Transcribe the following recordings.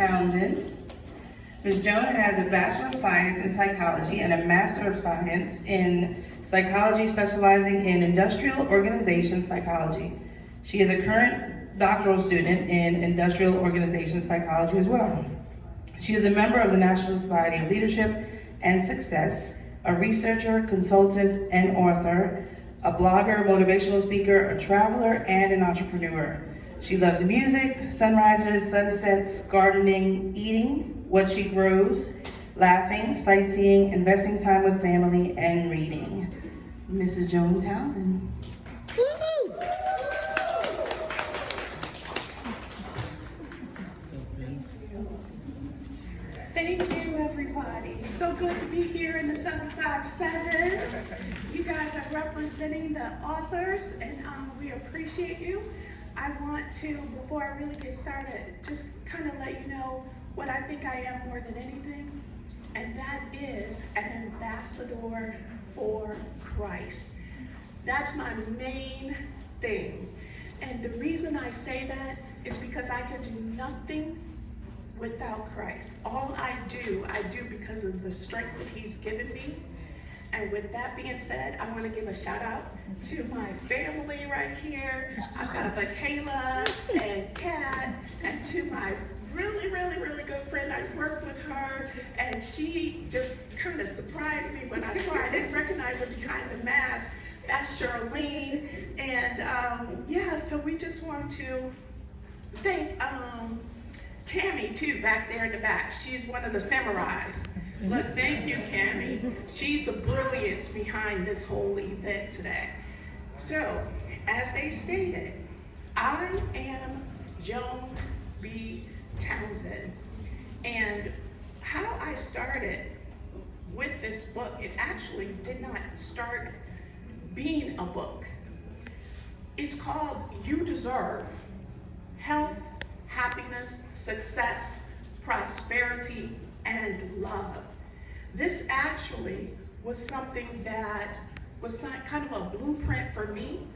Townsend. Ms. Joan has a Bachelor of Science in Psychology and a Master of Science in Psychology, specializing in Industrial Organization Psychology. She is a current doctoral student in Industrial Organization Psychology as well. She is a member of the National Society of Leadership and Success, a researcher, consultant, and author, a blogger, motivational speaker, a traveler, and an entrepreneur. She loves music, sunrises, sunsets, gardening, eating what she grows, laughing, sightseeing, investing time with family, and reading. Mrs. Joan Townsend. Woo-hoo! Thank you, everybody. So good to be here in the 757. You guys are representing the authors, and we appreciate you. I want to, before I really get started, just kind of let you know what I think I am more than anything, and that is an ambassador for Christ. That's my main thing. And the reason I say that is because I can do nothing without Christ. All I do because of the strength that He's given me. And with that being said, I want to give a shout out to my family right here. I've got Michaela and Kat, and to my really good friend. I worked with her, and she just kind of surprised me when I saw her. I didn't recognize her behind the mask. That's Charlene. And yeah, so we just want to thank Cammie too, back there in the back. She's one of the samurais. Look, thank you, Cammie. She's the brilliance behind this whole event today. So, as they stated, I am Joan B. Townsend. And how I started with this book, it actually did not start being a book. It's called You Deserve Health, Happiness, Success, Prosperity, and Love. This actually was something that was kind of a blueprint for me,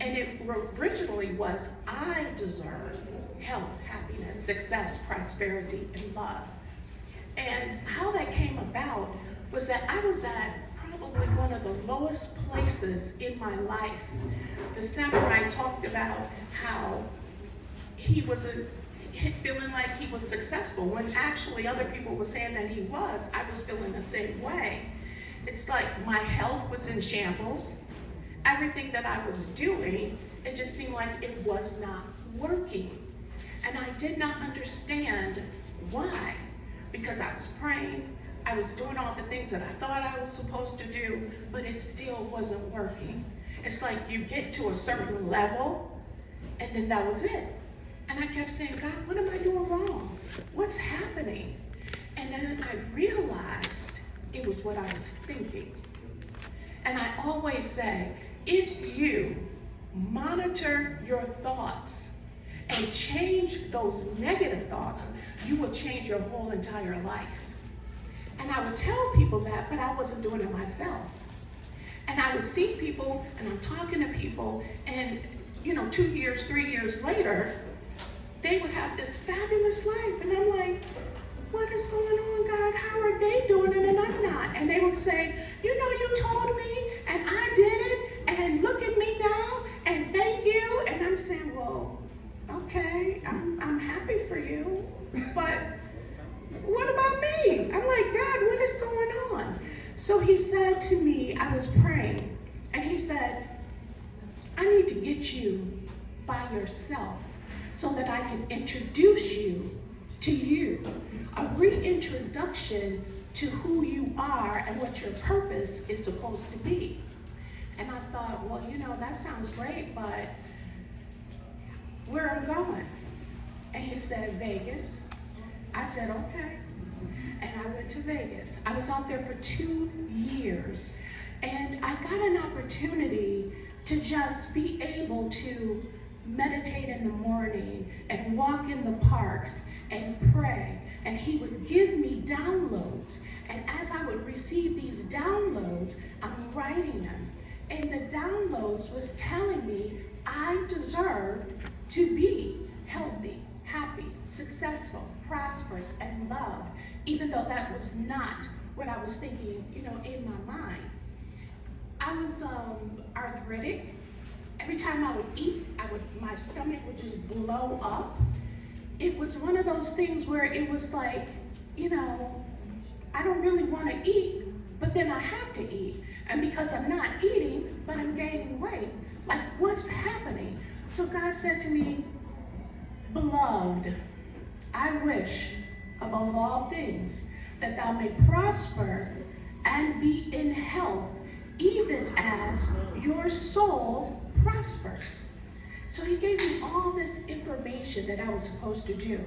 and it originally was I deserve health, happiness, success, prosperity, and love. And how that came about was that I was at probably one of the lowest places in my life. The samurai talked about how he was feeling like he was successful, when actually other people were saying that he was. I was feeling the same way. It's like my health was in shambles. Everything that I was doing, it just seemed like it was not working. And I did not understand why. Because I was praying, I was doing all the things that I thought I was supposed to do, but it still wasn't working. It's like you get to a certain level, and then that was it. And I kept saying, God, what am I doing wrong? What's happening? And then I realized it was what I was thinking. And I always say, if you monitor your thoughts and change those negative thoughts, you will change your whole entire life. And I would tell people that, but I wasn't doing it myself. And I would see people, and I'm talking to people, and 2 years, 3 years later, they would have this fabulous life. And I'm like, what is going on, God? How are they doing it and I'm not? And they would say, you told me and I did it, and look at me now, and thank you. And I'm saying, well, okay, I'm happy for you, but what about me? I'm like, God, what is going on? So he said to me, I was praying, and he said, I need to get you by yourself, so that I can introduce you to you, a reintroduction to who you are and what your purpose is supposed to be. And I thought, well, that sounds great, but where am I going? And he said, Vegas. I said, okay. And I went to Vegas. I was out there for 2 years, and I got an opportunity to just be able to meditate in the morning and walk in the parks and pray. And he would give me downloads. And as I would receive these downloads, I'm writing them. And the downloads was telling me I deserved to be healthy, happy, successful, prosperous, and loved, even though that was not what I was thinking, in my mind. I was arthritic. Every time I would eat, my stomach would just blow up. It was one of those things where it was like, I don't really want to eat, but then I have to eat. And because I'm not eating, but I'm gaining weight, like what's happening? So God said to me, beloved, I wish above all things that thou may prosper and be in health, even as your soul prospers. So he gave me all this information that I was supposed to do,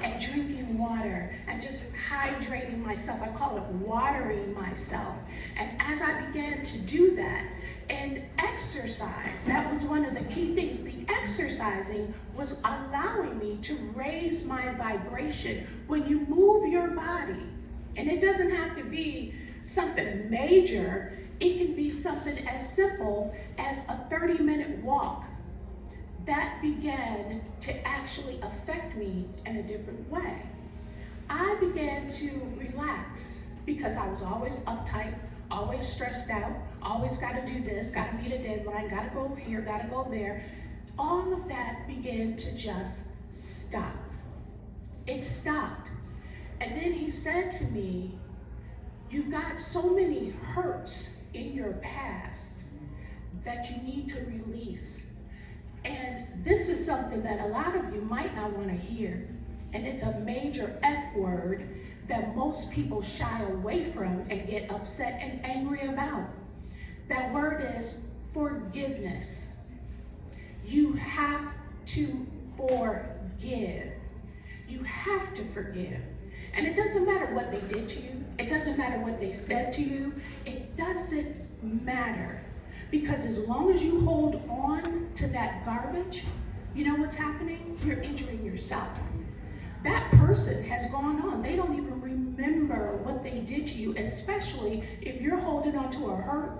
and drinking water and just hydrating myself. I call it watering myself. And as I began to do that, and exercise, that was one of the key things. The exercising was allowing me to raise my vibration. When you move your body, and it doesn't have to be something major, it can be something as simple as a 30-minute walk. That began to actually affect me in a different way. I began to relax because I was always uptight, always stressed out, always got to do this, got to meet a deadline, got to go here, got to go there. All of that began to just stop. It stopped. And then he said to me, you've got so many hurts in your past that you need to release. And this is something that a lot of you might not want to hear. And it's a major F word that most people shy away from and get upset and angry about. That word is forgiveness. You have to forgive. You have to forgive. And it doesn't matter what they did to you. It doesn't matter what they said to you. It doesn't matter. Because as long as you hold on to that garbage, you know what's happening? You're injuring yourself. That person has gone on. They don't even remember what they did to you, especially if you're holding on to a hurt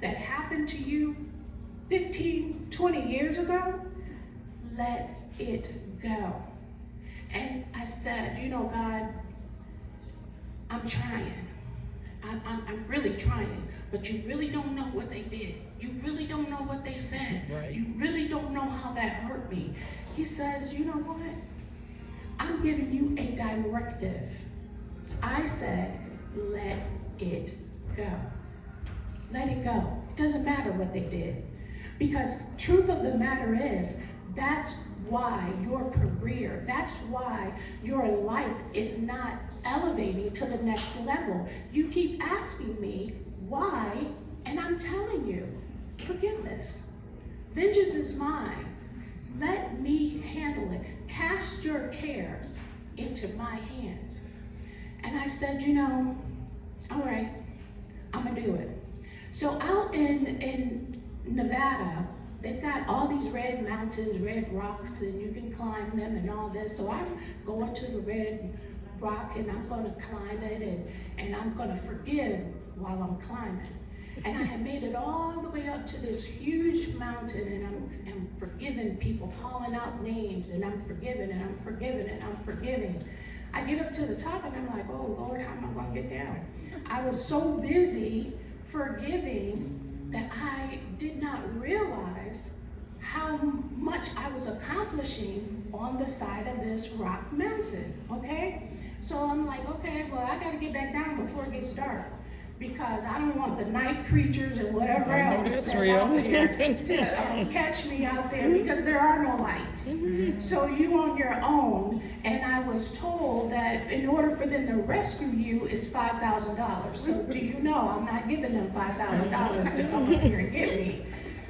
that happened to you 15, 20 years ago. Let it go. And I said, God, I'm trying. I'm really trying. But you really don't know what they did. You really don't know what they said. Right. You really don't know how that hurt me. He says, you know what? I'm giving you a directive. I said, let it go. Let it go. It doesn't matter what they did. Because truth of the matter is, that's why your career, that's why your life is not elevating to the next level. You keep asking me why, and I'm telling you, forgiveness. Vengeance is mine. Let me handle it. Cast your cares into my hands. And I said, all right, I'm gonna do it. So out in Nevada, they've got all these red mountains, red rocks, and you can climb them and all this. So I'm going to the red rock and I'm gonna climb it and I'm gonna forgive while I'm climbing. And I had made it all the way up to this huge mountain, and I'm forgiving people, calling out names, and I'm forgiving, and I'm forgiving, and I'm forgiving. I get up to the top, and I'm like, oh, Lord, how am I going to get down? I was so busy forgiving that I did not realize how much I was accomplishing on the side of this rock mountain, okay? So I'm like, okay, well, I got to get back down before it gets dark, because I don't want the night creatures and whatever else that's out there to catch me out there, because there are no lights. So you on your own, and I was told that in order for them to rescue you is $5,000. So do you know I'm not giving them $5,000 to come up here and get me.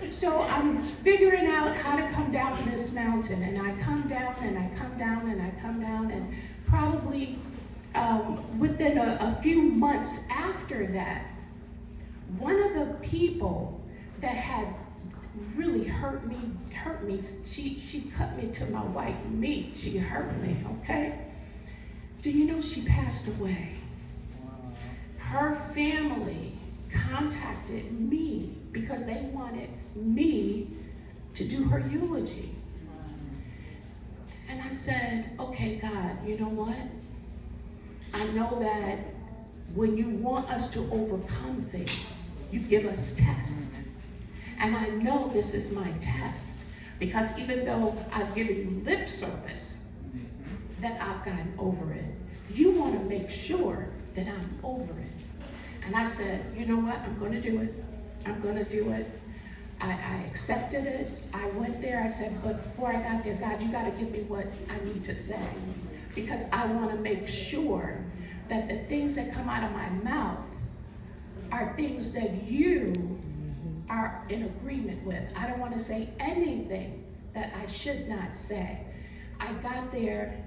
So I'm figuring out how to come down this mountain, and I come down and I come down and I come down, and probably within a few months after that, one of the people that had really hurt me, she cut me to my white meat. She hurt me, okay? Do you know she passed away? Her family contacted me because they wanted me to do her eulogy. And I said, okay, God, you know what? I know that when you want us to overcome things, you give us tests. And I know this is my test, because even though I've given you lip service, that I've gotten over it. You want to make sure that I'm over it. And I said, you know what? I'm going to do it. I'm going to do it. I accepted it. I went there. I said, but before I got there, God, you got to give me what I need to say, because I want to make sure that the things that come out of my mouth are things that you are in agreement with. I don't want to say anything that I should not say. I got there,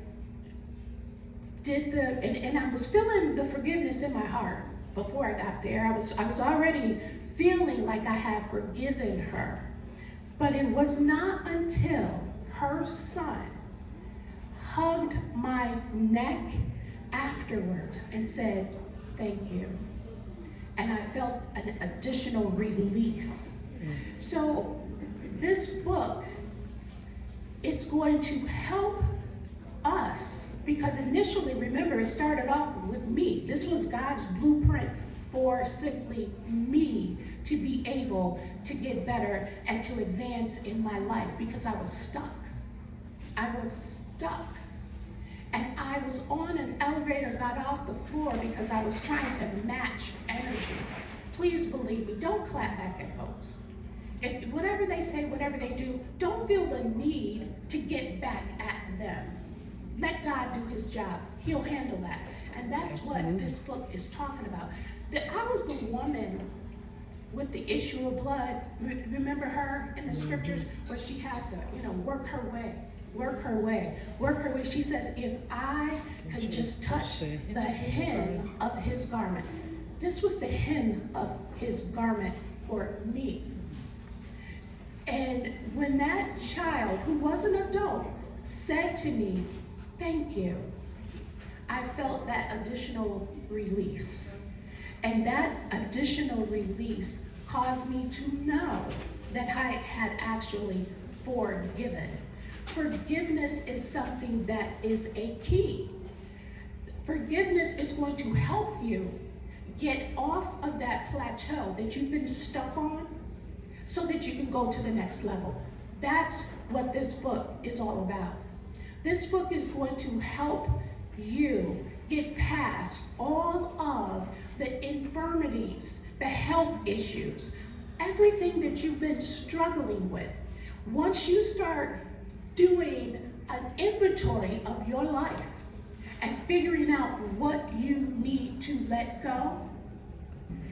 and I was feeling the forgiveness in my heart before I got there. I was already feeling like I had forgiven her. But it was not until her son hugged my neck afterwards and said, thank you. And I felt an additional release. So this book is going to help us, because initially, remember, it started off with me. This was God's blueprint for simply me to be able to get better and to advance in my life, because I was stuck. I was stuck. And I was on an elevator, got off the floor because I was trying to match energy. Please believe me, don't clap back at folks. If whatever they say, whatever they do, don't feel the need to get back at them. Let God do his job. He'll handle that. And that's what this book is talking about. That I was the woman with the issue of blood. Remember her in the scriptures where she had to, work her way. Work her way. She says, if I could just touch the hem of his garment. This was the hem of his garment for me. And when that child, who was an adult, said to me, thank you, I felt that additional release. And that additional release caused me to know that I had actually forgiven. Forgiveness is something that is a key. Forgiveness is going to help you get off of that plateau that you've been stuck on so that you can go to the next level. That's what this book is all about. This book is going to help you get past all of the infirmities, the health issues, everything that you've been struggling with. Once you start doing an inventory of your life and figuring out what you need to let go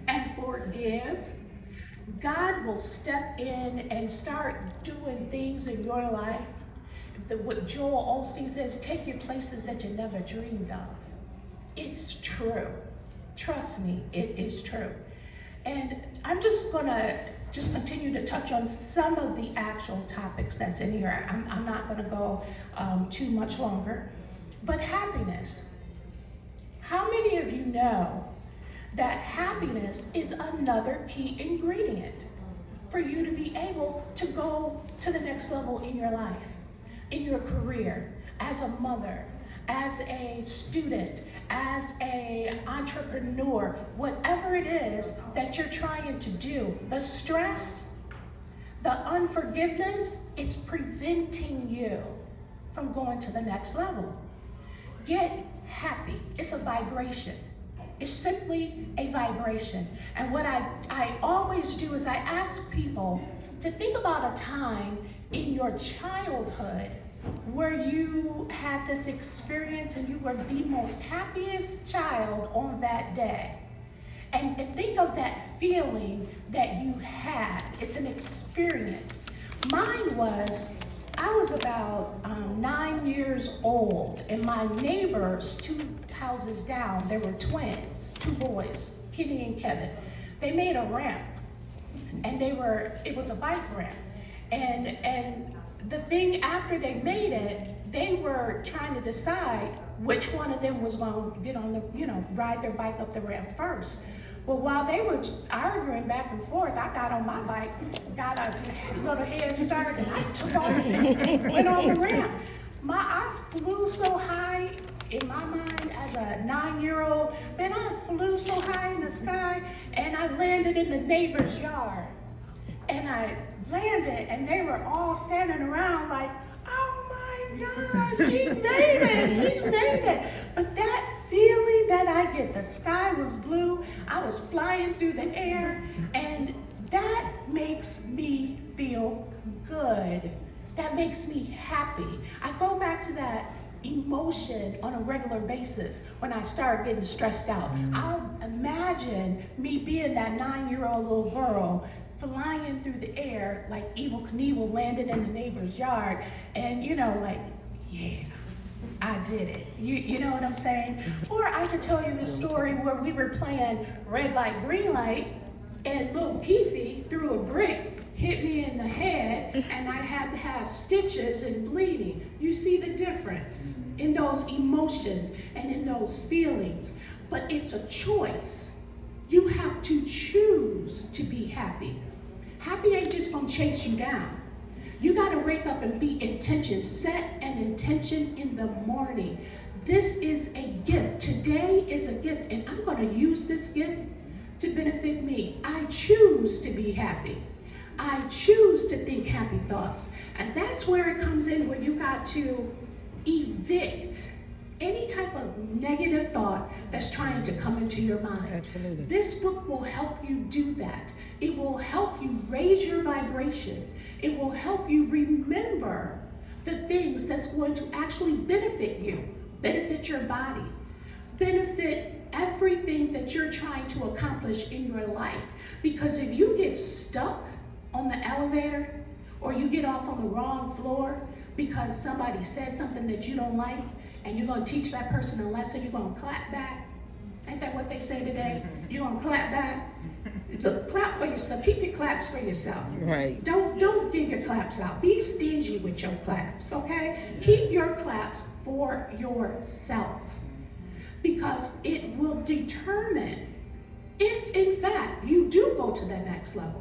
and forgive, God will step in and start doing things in your life. What Joel Osteen says, take you places that you never dreamed of. It's true. Trust me, it is true. And I'm just gonna continue to touch on some of the actual topics that's in here. I'm not gonna go too much longer. But happiness. How many of you know that happiness is another key ingredient for you to be able to go to the next level in your life, in your career, as a mother, as a student, as an entrepreneur, whatever it is that you're trying to do, the stress, the unforgiveness, it's preventing you from going to the next level. Get happy. It's a vibration. It's simply a vibration. And what I always do is I ask people to think about a time in your childhood where you had this experience and you were the most happiest child on that day. And think of that feeling that you had. It's an experience. Mine was, I was about 9 years old, and my neighbors, 2 houses down, there were twins, 2 boys, Kenny and Kevin. They made a ramp, and it was a bike ramp. And the thing after they made it, they were trying to decide which one of them was going to get on ride their bike up the ramp first. Well, while they were arguing back and forth, I got on my bike, got a little head start, and I took off and went on the ramp. I flew so high in my mind as a 9-year-old. Man, I flew so high in the sky, and I landed in the neighbor's yard. And I landed, and they were all standing around like, oh my God, she made it, she made it. But that feeling that I get, the sky was blue, I was flying through the air, and that makes me feel good. That makes me happy. I go back to that emotion on a regular basis when I start getting stressed out. I'll imagine me being that 9-year-old little girl flying through the air like Evel Knievel landed in the neighbor's yard, and like, yeah, I did it. You know what I'm saying? Or I could tell you the story where we were playing red light, green light, and little Keefy threw a brick, hit me in the head, and I had to have stitches and bleeding. You see the difference in those emotions and in those feelings. But it's a choice. You have to choose to be happy. Happy ain't just gonna chase you down. You gotta wake up and be intention. Set an intention in the morning. This is a gift. Today is a gift, and I'm gonna use this gift to benefit me. I choose to be happy. I choose to think happy thoughts. And that's where it comes in, where you got to evict any type of negative thought that's trying to come into your mind. Absolutely. This book will help you do that. It will help you raise your vibration. It will help you remember the things that's going to actually benefit you, benefit your body, benefit everything that you're trying to accomplish in your life. Because if you get stuck on the elevator, or you get off on the wrong floor because somebody said something that you don't like, and you're going to teach that person a lesson, you're going to clap back. Ain't that what they say today? You're going to clap back. Look, clap for yourself. Keep your claps for yourself. Right. Don't give your claps out. Be stingy with your claps, okay? Keep your claps for yourself, because it will determine if, in fact, you do go to the next level.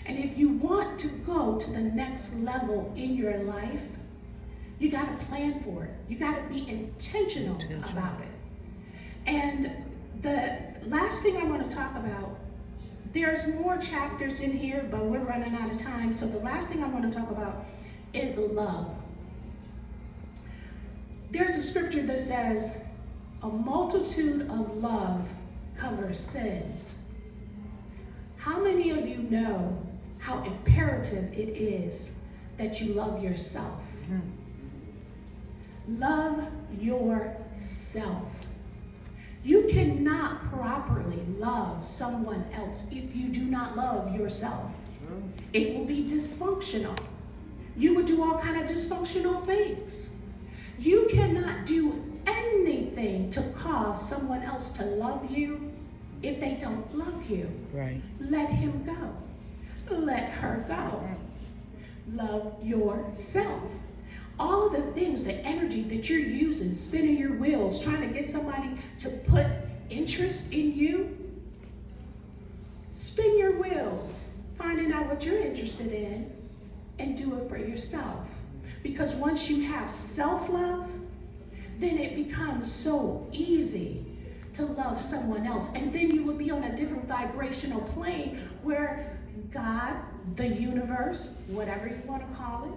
And if you want to go to the next level in your life, you got to plan for it. You got to be intentional about it. And the last thing I want to talk about, there's more chapters in here, but we're running out of time. So the last thing I want to talk about is love. There's a scripture that says, a multitude of love covers sins. How many of you know how imperative it is that you love yourself? Love yourself. You cannot properly love someone else if you do not love yourself. It will be dysfunctional. You would do all kinds of dysfunctional things. You cannot do anything to cause someone else to love you if they don't love you. Right. Let him go. Let her go. Love yourself. All of the things, the energy that you're using, spinning your wheels, trying to get somebody to put interest in you, spin your wheels, finding out what you're interested in, and do it for yourself. Because once you have self-love, then it becomes so easy to love someone else. And then you will be on a different vibrational plane where God, the universe, whatever you want to call it,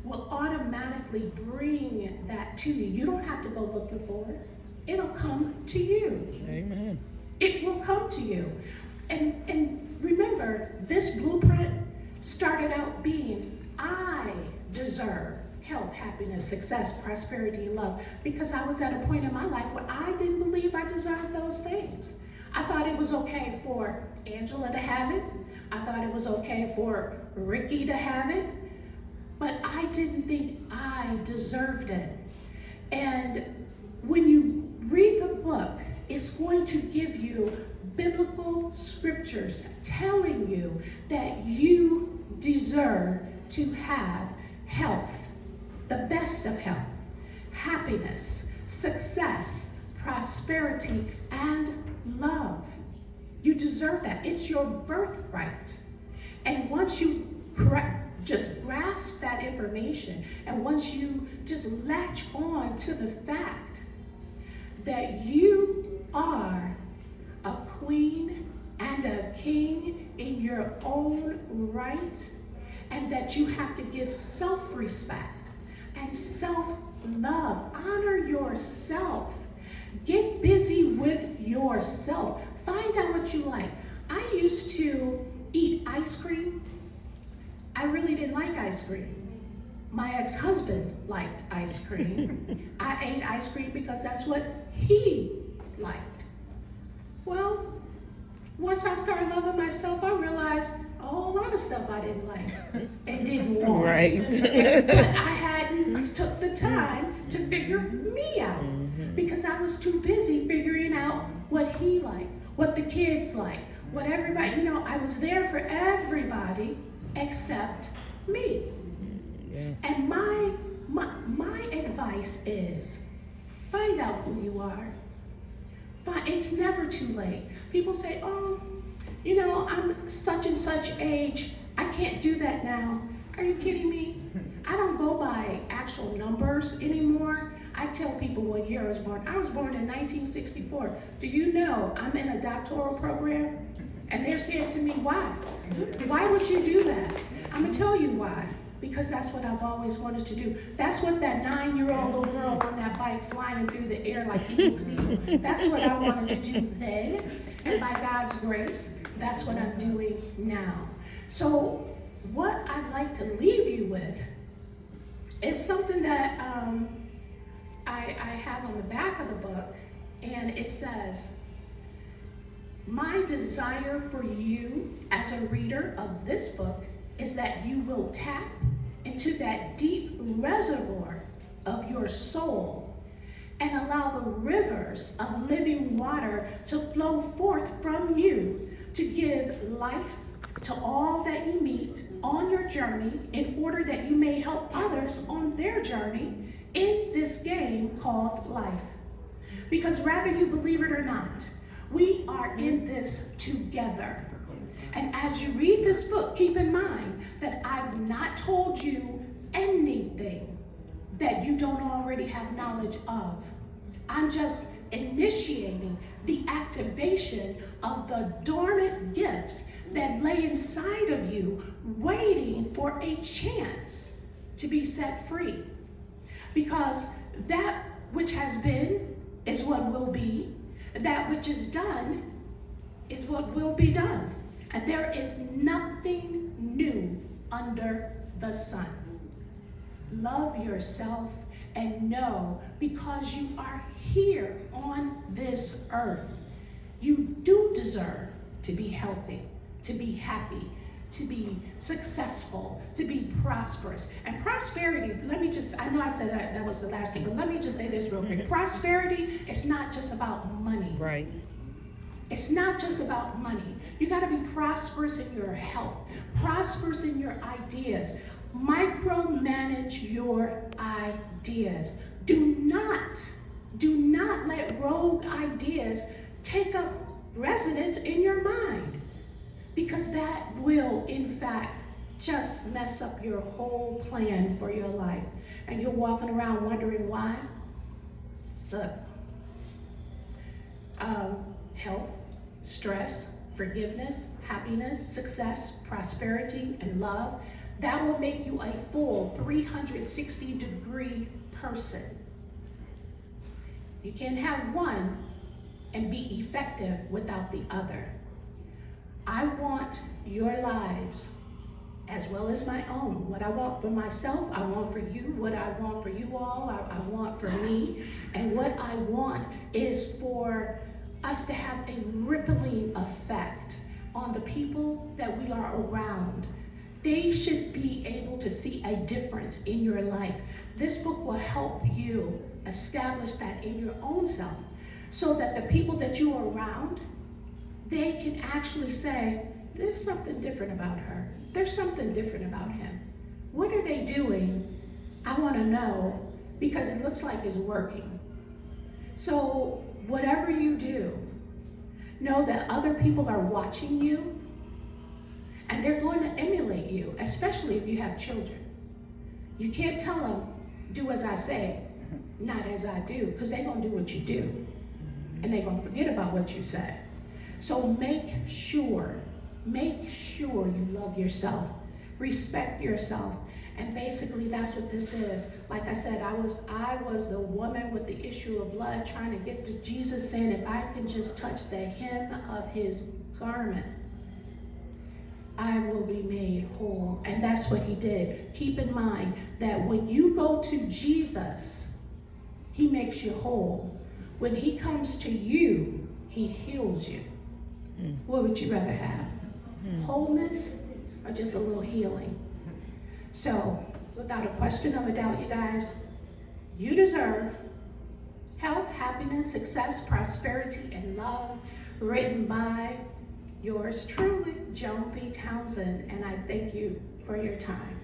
will automatically bring that to you. You don't have to go looking for it. It'll come to you. Amen. It will come to you. And remember, this blueprint started out being, I deserve health, happiness, success, prosperity, and love, because I was at a point in my life where I didn't believe I deserved those things. I thought it was okay for Angela to have it. I thought it was okay for Ricky to have it. But I didn't think I deserved it. And when you read the book, it's going to give you biblical scriptures telling you that you deserve to have health, the best of health, happiness, success, prosperity, and love. You deserve that. It's your birthright. And once you just grasp that information, and once you just latch on to the fact that you are a queen and a king in your own right, and that you have to give self-respect and self-love, honor yourself, get busy with yourself, find out what you like. I used to eat ice cream. I really didn't like ice cream. My ex-husband liked ice cream. I ate ice cream because that's what he liked. Well, once I started loving myself, I realized a whole lot of stuff I didn't like and didn't want. Right. But I hadn't took the time to figure me out because I was too busy figuring out what he liked, what the kids liked, what everybody, I was there for everybody except me. Yeah. And my advice is, find out who you are. It's never too late. People say, oh, I'm such and such age. I can't do that now. Are you kidding me? I don't go by actual numbers anymore. I tell people what year I was born. I was born in 1964. Do you know I'm in a doctoral program? And they're saying to me, why? Why would you do that? I'm going to tell you why. Because that's what I've always wanted to do. That's what that 9-year-old little girl on that bike flying through the air like eagle, that's what I wanted to do then. And by God's grace, that's what I'm doing now. So what I'd like to leave you with is something that I have on the back of the book. And it says, my desire for you as a reader of this book is that you will tap into that deep reservoir of your soul and allow the rivers of living water to flow forth from you to give life to all that you meet on your journey in order that you may help others on their journey in this game called life. Because whether you believe it or not, we are in this together. And as you read this book, keep in mind that I've not told you anything that you don't already have knowledge of. I'm just initiating the activation of the dormant gifts that lay inside of you, waiting for a chance to be set free. Because that which has been is what will be, that which is done is what will be done. And there is nothing new under the sun. Love yourself and know, because you are here on this earth, you do deserve to be healthy, to be happy, to be successful, to be prosperous. And prosperity, I know I said that was the last thing, but let me just say this real quick. Prosperity is not just about money. Right. It's not just about money. You got to be prosperous in your health, prosperous in your ideas. Micromanage your ideas. Do not let rogue ideas take up residence in your mind, because that will, in fact, just mess up your whole plan for your life. And you're walking around wondering why. Look, health, stress, forgiveness, happiness, success, prosperity, and love, that will make you a full 360-degree person. You can't have one and be effective without the other. I want your lives as well as my own. What I want for myself, I want for you. What I want for you all, I want for me. And what I want is for us to have a rippling effect on the people that we are around. They should be able to see a difference in your life. This book will help you establish that in your own self, so that the people that you are around, they can actually say, there's something different about her. There's something different about him. What are they doing? I want to know, because it looks like it's working. So whatever you do, know that other people are watching you, And they're going to emulate you, especially if you have children. You can't tell them, do as I say, not as I do, because they're going to do what you do. And they're going to forget about what you said. So make sure you love yourself, respect yourself. And basically that's what this is. Like I said, I was the woman with the issue of blood trying to get to Jesus, saying if I can just touch the hem of his garment, I will be made whole. And that's what he did. Keep in mind that when you go to Jesus, he makes you whole. When he comes to you, he heals you. What would you rather have? Wholeness or just a little healing? So, without a question of a doubt, you guys, you deserve health, happiness, success, prosperity, and love, written by yours truly, Joan B. Townsend, and I thank you for your time.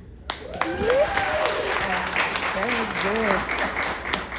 Very good.